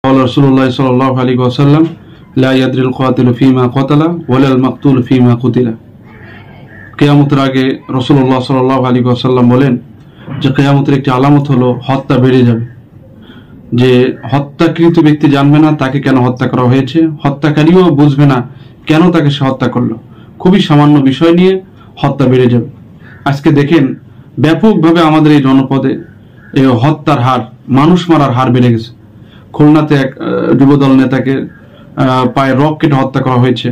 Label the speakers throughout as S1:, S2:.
S1: قال رسول الله صلى الله عليه وسلم لا يدري القاتل فيما قتل ولا المقتول فيما قتل। কিয়ামতের আগে রাসূলুল্লাহ সাল্লাল্লাহু আলাইহি ওয়াসাল্লাম বলেন যে কিয়ামতের একটি আলামত হলো হত্যা বেড়ে যাবে, যে হত্যাকৃত ব্যক্তি জানবে না তাকে কেন হত্যা করা হয়েছে, হত্যাকারীও বুঝবে না কেন তাকে সে হত্যা করলো। খুবই সামান্য বিষয় নিয়ে হত্যা বেড়ে যাবে। আজকে দেখেন ব্যাপকভাবে আমাদের এই জনপদে এই হত্যার হার, মানুষ মারার হার বেড়ে গেছে। খুলনাতে এক যুবদল নেতাকে পায়ে রক কেটে হত্যা করা হয়েছে।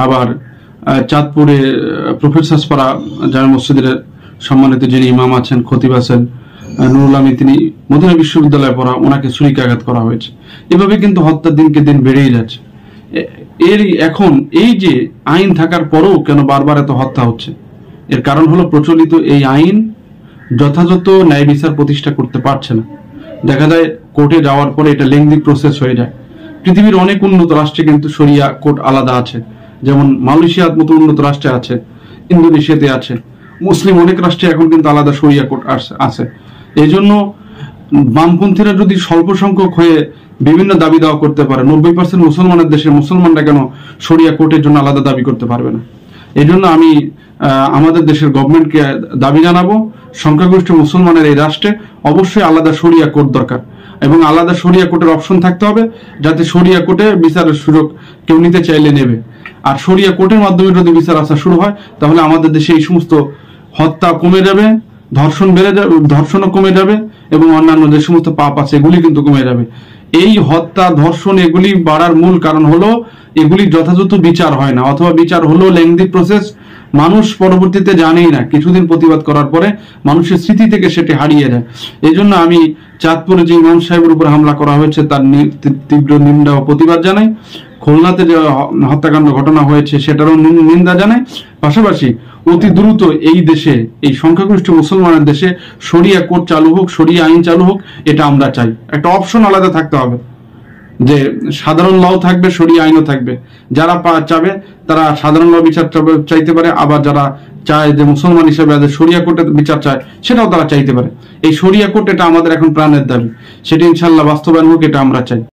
S1: আবার চাঁদপুরে প্রফেসরপাড়া জামে মসজিদের সম্মানিত যিনি ইমাম আছেন, খতিব আছেন নুরুল আমিন, তিনি মদিনা বিশ্ববিদ্যালয়ে পড়া, ওনাকে ছুরিকাঘাত করা হয়েছে। এভাবে কিন্তু হত্যা দিনকে দিন বেড়েই যাচ্ছে। এর এখন এই যে আইন থাকার পরেও কেন বারবার এত হত্যা হচ্ছে, এর কারণ হলো প্রচলিত এই আইন যথাযথ ন্যায় বিচার প্রতিষ্ঠা করতে পারছে না। দেখা যায় কোর্টে যাওয়ার পরে এটা লেংদি প্রসেস হয়ে যায়। পৃথিবীর অনেক উন্নত রাষ্ট্রে কিন্তু শরিয়া কোর্ট আলাদা আছে, যেমন মালয়েশিয়ার মতো উন্নত রাষ্ট্রে আছে, ইন্দোনেশিয়াতে আছে, মুসলিম অনেক রাষ্ট্রে এখন কিন্তু আলাদা শরিয়া কোর্ট আছে। এই জন্য বামপন্থীরা যদি স্বল্প সংখ্যক হয়ে বিভিন্ন দাবি দাওয়া করতে পারে, 90% মুসলমানের দেশে মুসলমানরা কেন শরিয়া কোর্টের জন্য আলাদা দাবি করতে পারবে না? এই জন্য আমি আমাদের দেশের গভর্নমেন্টকে দাবি জানাবো, সংখ্যাগরিষ্ঠ মুসলমানের এই রাষ্ট্রে অবশ্যই আলাদা শরিয়া কোর্ট দরকার, এবং আলাদা শরিয়া কোর্টের অপশন থাকতে হবে, যাতে শরিয়া কোর্টে বিচারের সুযোগ কেউ নিতে চাইলে নেবে। আর শরিয়া কোর্টের মাধ্যমে যদি বিচার আসা শুরু হয়, তাহলে আমাদের দেশে এই সমস্ত হত্যা কমে যাবে, ধর্ষণ বেড়ে যাবে, ধর্ষণও কমে যাবে, এবং অন্যান্য যে সমস্ত পাপ আছে এগুলি কিন্তু কমে যাবে। এই হত্যা, ধর্ষণ এগুলি বাড়ার মূল কারণ হলো এগুলি যথাযথ বিচার হয় না, অথবা বিচার হলো লেংদি প্রসেস। মানুষ পরবর্তীতে জানেই না, কিছুদিন প্রতিবাদ করার পরে মানুষের স্মৃতি থেকে সেটি হারিয়ে যায়। এই জন্য আমি চাঁদপুরে যে ইমাম সাহেবের উপর হামলা করা হয়েছে তার তীব্র নিন্দা ও প্রতিবাদ জানাই। খুলনাতে যে হত্যাকাণ্ড ঘটনা হয়েছে সেটারও নিন্দা জানাই। পাশাপাশি অতি দ্রুত এই দেশে, এই সংখ্যাগরিষ্ঠ মুসলমানের দেশে শরিয়া কোর্ট চালু হোক, শরিয়া আইন চালু হোক, এটা আমরা চাই। একটা অপশন আলাদা থাকতে হবে, যে সাধারণ লও থাকবে, শরিয়া আইনও থাকবে। যারা চাবে তারা সাধারণ ল বিচার চাইতে পারে, আবার যারা চায় যে মুসলমান হিসেবে শরিয়া কোর্টের বিচার চায় সেটাও তারা চাইতে পারে। এই শরিয়া কোর্ট এটা আমাদের এখন প্রাণের দাবি, সেটা ইনশাল্লাহ বাস্তবায়ন হোক, এটা আমরা চাই।